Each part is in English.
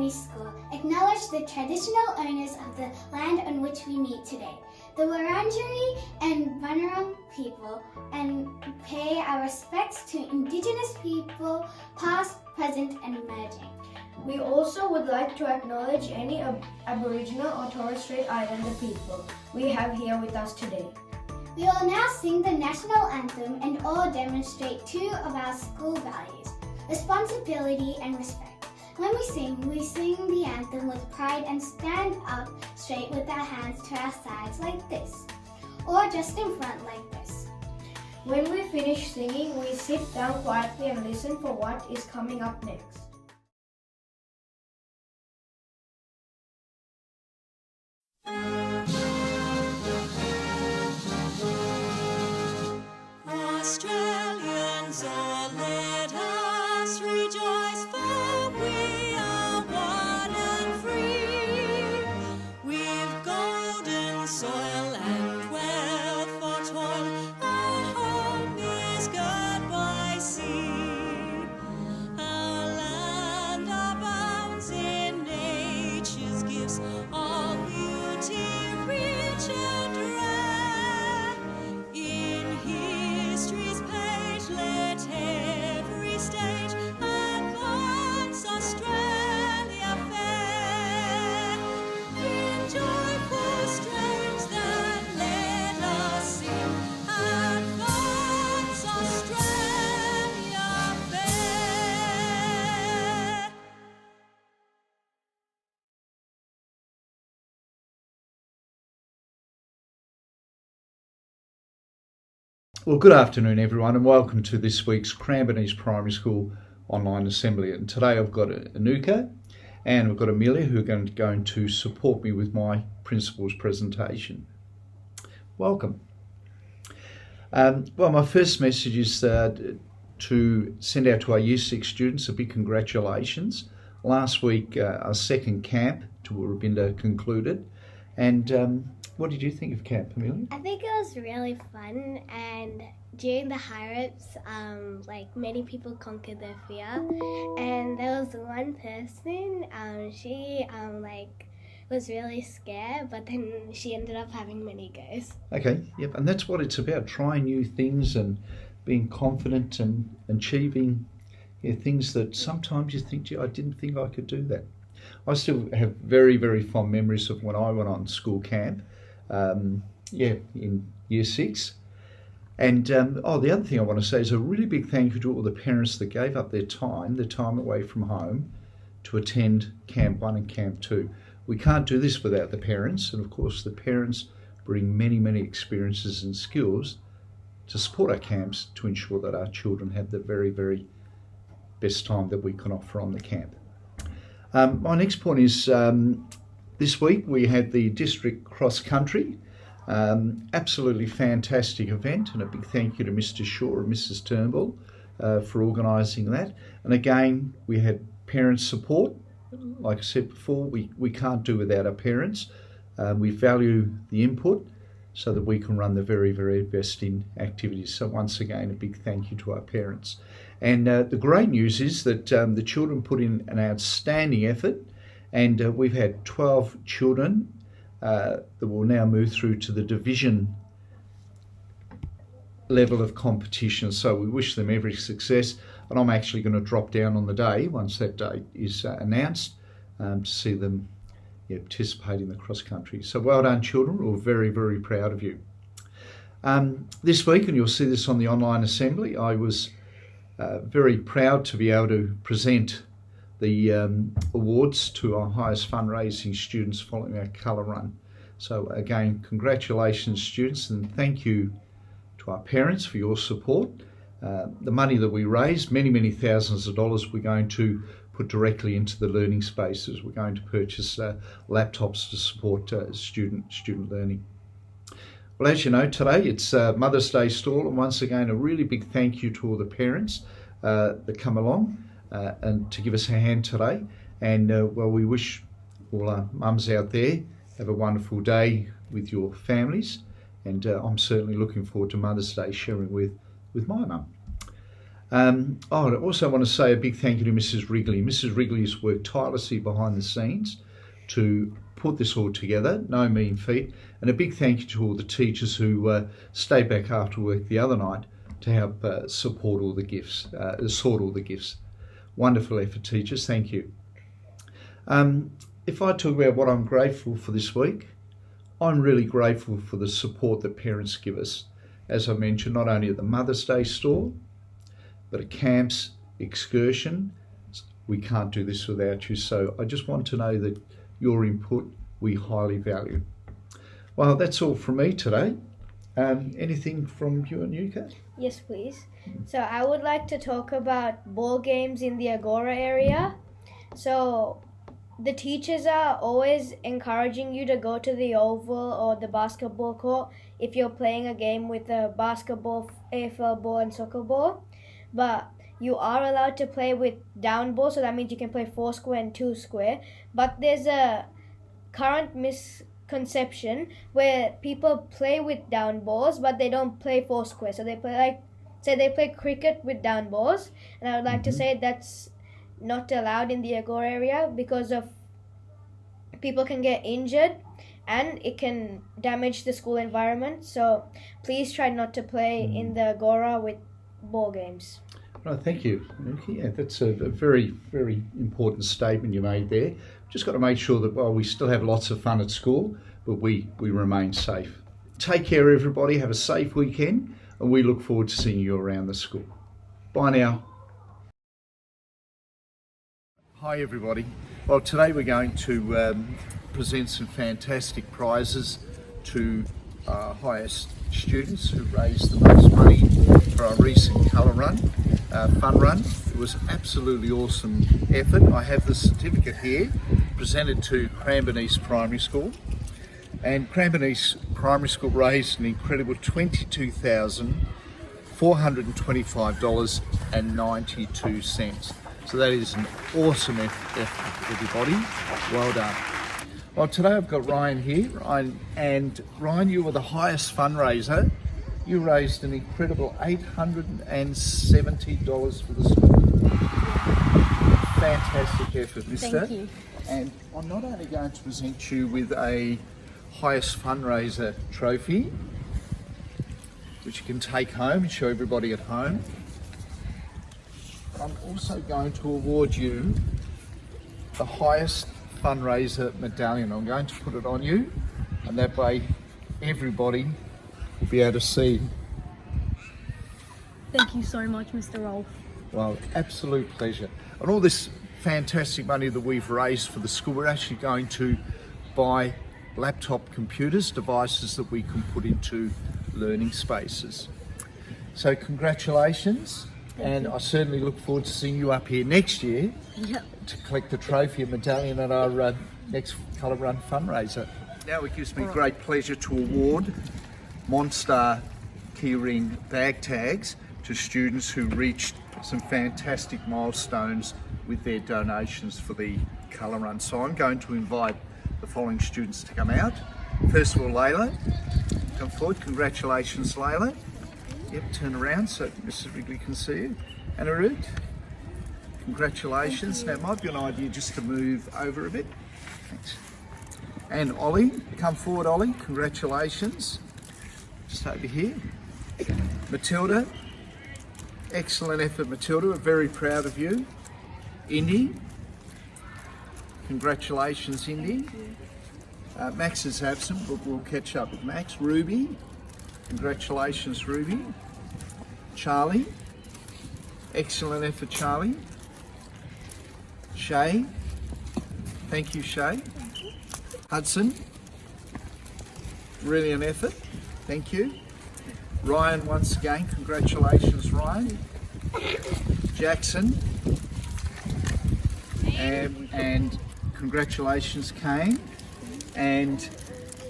Primary School acknowledge the traditional owners of the land on which we meet today, the Wurundjeri and Bunurong people, and pay our respects to Indigenous people, past, present and emerging. We also would like to acknowledge any Aboriginal or Torres Strait Islander people we have here with us today. We will now sing the national anthem and all demonstrate two of our school values, responsibility and respect. When we sing the anthem with pride and stand up straight with our hands to our sides like this, or just in front like this. When we finish singing, we sit down quietly and listen for what is coming up next. Australians, oh, let us rejoice, for we are one and free. We've golden soil and wealth for toil. Our home is girt by sea. Our land abounds in nature's gifts, all beauty rich and rare. In history's page, let every stage advance Australia fair. In joyful strains that let us sing, advance Australia fair. Well, good afternoon everyone and welcome to this week's Cranbourne East Primary School online assembly. And today I've got Anuka and we've got Amelia who are going to support me with my principal's presentation. Welcome. Well, my first message is to send out to our Year 6 students a big congratulations. Last week our second camp to Woorabinda concluded, and what did you think of camp, Amelia? I think it was really fun, and during the high ropes, many people conquered their fear, and there was one person, she was really scared, but then she ended up having many goes. Okay, yep, and that's what it's about, trying new things and being confident and achieving things that sometimes you think, gee, I didn't think I could do that. I still have very, very fond memories of when I went on school camp, in Year 6. And the other thing I want to say is a really big thank you to all the parents that gave up their time away from home to attend Camp 1 and Camp 2. We can't do this without the parents, and of course the parents bring many, many experiences and skills to support our camps to ensure that our children have the very, very best time that we can offer on the camp. My next point is this week we had the district cross country, absolutely fantastic event, and a big thank you to Mr. Shaw and Mrs. Turnbull for organising that. And again, we had parent support. Like I said before, we can't do without our parents. We value the input so that we can run the very, very best in activities. So once again, a big thank you to our parents. And the great news is that the children put in an outstanding effort, and we've had 12 children that will now move through to the division level of competition. So we wish them every success, and I'm actually going to drop down on the day, once that date is announced, to see them participate in the cross country. So well done children, we're very, very proud of you. This week, and you'll see this on the online assembly, I was very proud to be able to present the awards to our highest fundraising students following our colour run. So again, congratulations students, and thank you to our parents for your support. The money that we raised, many, many thousands of dollars, we're going to put directly into the learning spaces. We're going to purchase laptops to support student learning. Well, as you know, today it's Mother's Day stall, and once again, a really big thank you to all the parents that come along and to give us a hand today. And we wish all our mums out there have a wonderful day with your families. And I'm certainly looking forward to Mother's Day sharing with my mum. I also want to say a big thank you to Mrs. Wrigley. Mrs. Wrigley has worked tirelessly behind the scenes to put this all together, no mean feat. And a big thank you to all the teachers who stayed back after work the other night to help support all the gifts, sort all the gifts. Wonderful effort, teachers. Thank you. If I talk about what I'm grateful for this week, I'm really grateful for the support that parents give us. As I mentioned, not only at the Mother's Day store, but at camps, excursion. We can't do this without you. So I just want to know that your input we highly value. Well, that's all from me today. Anything from you and Yuka? Yes, please. So I would like to talk about ball games in the Agora area. So the teachers are always encouraging you to go to the oval or the basketball court if you're playing a game with a basketball, AFL ball and soccer ball. But you are allowed to play with down balls, so that means you can play 4 square and 2 square. But there's a current misconception where people play with down balls, but they don't play 4 square. So they play they play cricket with down balls, and I would like to say that's not allowed in the Agora area because of people can get injured and it can damage the school environment. So please try not to play in the Agora with ball games. Right, thank you. Yeah, that's a very, very important statement you made there. Just got to make sure that, well, we still have lots of fun at school, but we remain safe. Take care, everybody. Have a safe weekend, and we look forward to seeing you around the school. Bye now. Hi, everybody. Well, today we're going to present some fantastic prizes to our highest students who raised the most money for our recent colour run, fun run. It was absolutely awesome effort. I have the certificate here presented to Cranbourne East Primary School, and Cranbourne East Primary School raised an incredible $22,425.92. So that is an awesome effort, everybody. Well done. Well, today I've got Ryan here. Ryan, you were the highest fundraiser. You raised an incredible $870 for the school. Fantastic effort, mister. Thank you. And I'm not only going to present you with a highest fundraiser trophy, which you can take home and show everybody at home, I'm also going to award you the highest fundraiser medallion. I'm going to put it on you, and that way everybody will be able to see. Thank you so much, Mr. Rolfe. Well, absolute pleasure. And all this fantastic money that we've raised for the school, we're actually going to buy laptop computers, devices that we can put into learning spaces. So congratulations. And I certainly look forward to seeing you up here next year to collect the trophy and medallion at our next Colour Run fundraiser. Now it gives me great pleasure to award Monstar keyring bag tags to students who reached some fantastic milestones with their donations for the Colour Run. So I'm going to invite the following students to come out. First of all, Layla, come forward. Congratulations, Layla. Yep, turn around so Mrs. Wrigley can see you. And Arut, congratulations. Now it might be an idea just to move over a bit. Thanks. And Ollie, come forward, Ollie. Congratulations. Just over here. Matilda, excellent effort, Matilda. We're very proud of you. Indy, congratulations, Indy. Max is absent, but we'll catch up with Max. Ruby, congratulations, Ruby. Charlie, excellent effort, Charlie. Shay, thank you, Shay. Hudson, brilliant effort, thank you. Ryan, once again, congratulations, Ryan. Jackson, and congratulations, Kane. And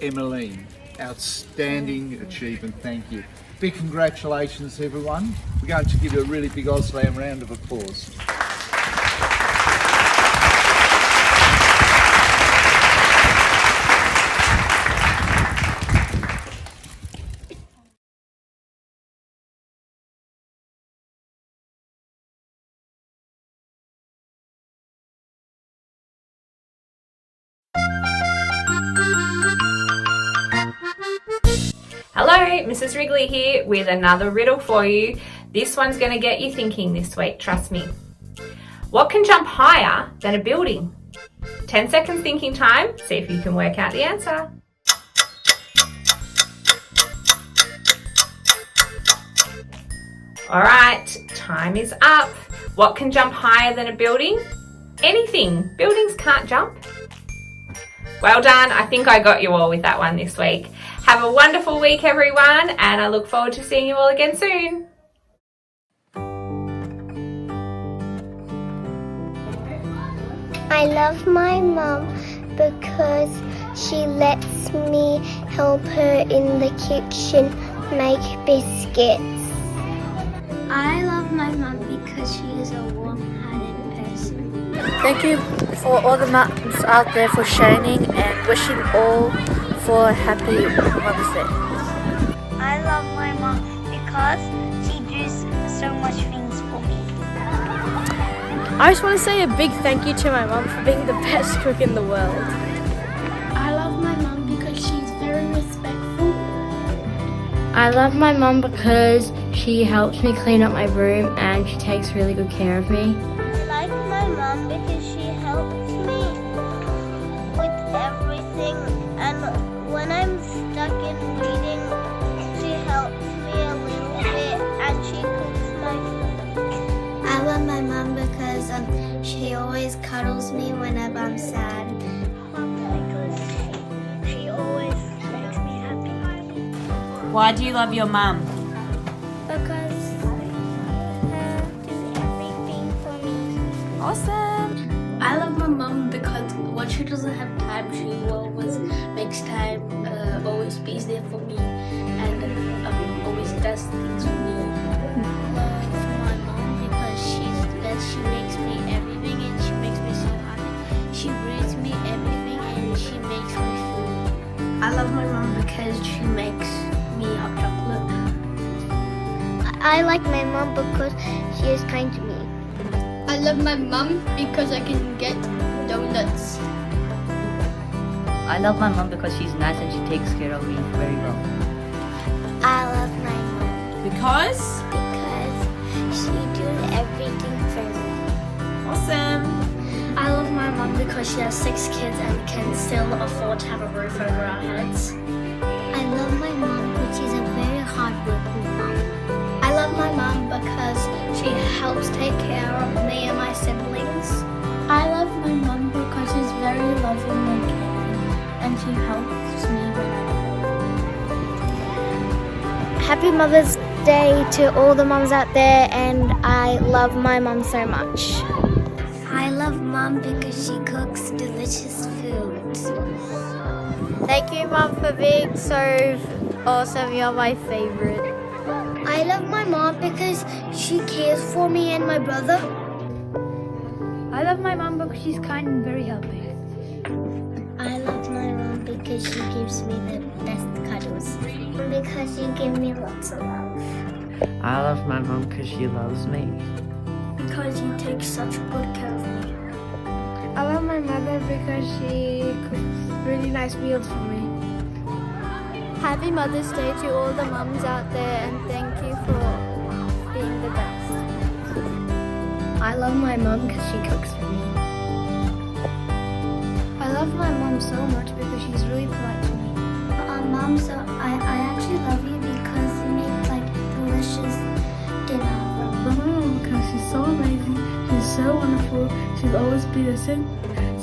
Emmeline, outstanding achievement, thank you. Big congratulations, everyone. We're going to give you a really big Auslan round of applause. Mrs. Wrigley here with another riddle for you. This one's going to get you thinking this week, trust me. What can jump higher than a building? 10 seconds thinking time. See if you can work out the answer. Alright, time is up. What can jump higher than a building? Anything. Buildings can't jump. Well done. I think I got you all with that one this week. Have a wonderful week, everyone, and I look forward to seeing you all again soon. I love my mum because she lets me help her in the kitchen make biscuits. I love my mum because she is a warm-hearted person. Thank you for all the mums out there for shining and wishing all for a happy Mother's Day. I love my mum because she does so much things for me. I just want to say a big thank you to my mum for being the best cook in the world. I love my mum because she's very respectful. I love my mum because she helps me clean up my room and she takes really good care of me. I like my mum because she helps me with everything, and when I'm stuck in reading, she helps me a little bit and she cooks my food. I love my mum because she always cuddles me whenever I'm sad. Because she always makes me happy. Why do you love your mum? Because do everything for me. Awesome. I love my mum because when she doesn't have time, she always makes time, always be there for me, and always does things for me. I love my mom because she's the best. She makes me everything and she makes me so happy. She reads me everything and she makes me food. I love my mum because she makes me hot chocolate. I like my mum because she is kind to me. I love my mum because I can get donuts. I love my mum because she's nice and she takes care of me very well. I love my mum Because? she does everything for me. Awesome. I love my mum because she has 6 kids and can still afford to have a roof over our heads. I love my mom because she's a very hardworking mom. I love my mom because she helps take care of me and my siblings. I love my mom because she's very loving and caring, and she helps me when I'm Happy Mother's Day to all the mums out there, and I love my mum so much. I love mom because she cooks delicious foods. Thank you, Mum, for being so awesome. You're my favorite. I love my mom because she cares for me and my brother. I love my mum because she's kind and very helping. I love my mom because she gives me the best cuddles. Because she gives me lots of love. I love my mum because she loves me. Because she takes such good care of me. I love my mother because she cooks really nice meals for me. Happy Mother's Day to all the mums out there, and thank you for being the best. I love my mom because she cooks for me. I love my mom so much because she's really polite to me. Mom, so I actually love you because you make like delicious dinner. My mom, because she's so amazing, she's so wonderful, she's always been there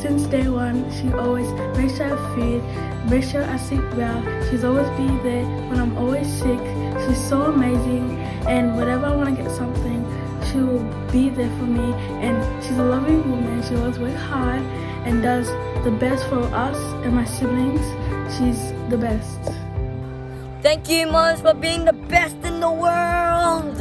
since day one. She always makes sure I feed, makes sure I sleep well. She's always been there when I'm always sick. She's so amazing, and whenever I want to get something, she will be there for me. And she's a loving woman. She always works hard and does the best for us and my siblings. She's the best. Thank you, mums, for being the best in the world.